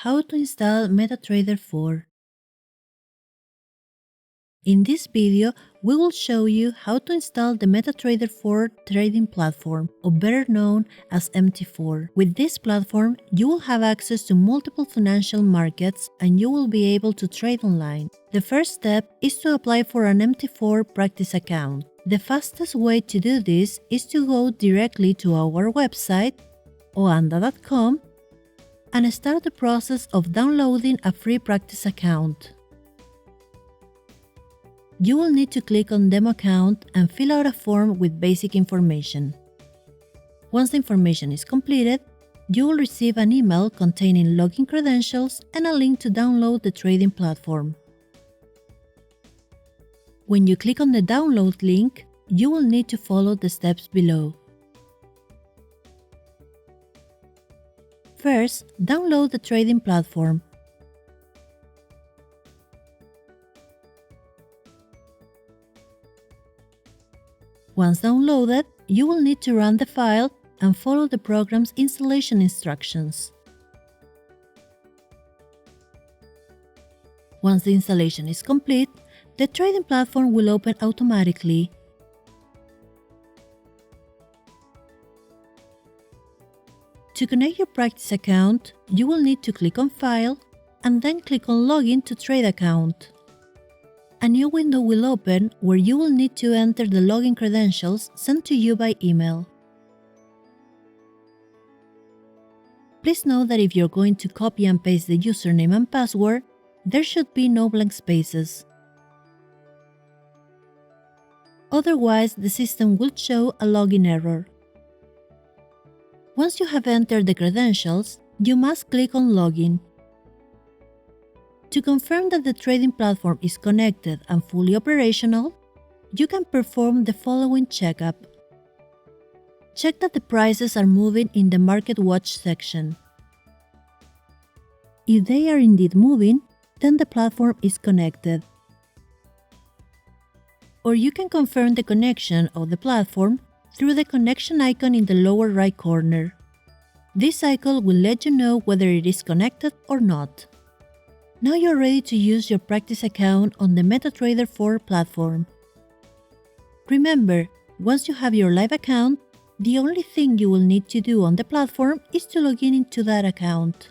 How to install MetaTrader 4. In this video, we will show you how to install the MetaTrader 4 trading platform, or better known as MT4. With this platform, you will have access to multiple financial markets and you will be able to trade online. The first step is to apply for an MT4 practice account. The fastest way to do this is to go directly to our website, oanda.com, and start the process of downloading a free practice account. You will need to click on Demo Account and fill out a form with basic information. Once the information is completed, you will receive an email containing login credentials and a link to download the trading platform. When you click on the download link, you will need to follow the steps below. First, download the trading platform. Once downloaded, you will need to run the file and follow the program's installation instructions. Once the installation is complete, the trading platform will open automatically. To connect your practice account, you will need to click on File and then click on Login to Trade Account. A new window will open where you will need to enter the login credentials sent to you by email. Please note that if you're going to copy and paste the username and password, there should be no blank spaces. Otherwise, the system will show a login error. Once you have entered the credentials, you must click on Login. To confirm that the trading platform is connected and fully operational, you can perform the following checkup. Check that the prices are moving in the Market Watch section. If they are indeed moving, then the platform is connected. Or you can confirm the connection of the platform through the connection icon in the lower right corner. This icon will let you know whether it is connected or not. Now you're ready to use your practice account on the MetaTrader 4 platform. Remember, once you have your live account, the only thing you will need to do on the platform is to log in into that account.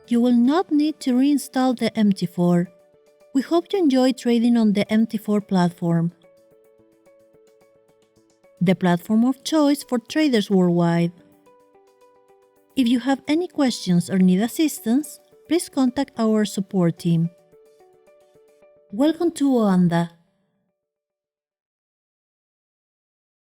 You will not need to reinstall the MT4. We hope you enjoy trading on the MT4 platform, the platform of choice for traders worldwide. If you have any questions or need assistance, please contact our support team. Welcome to Oanda.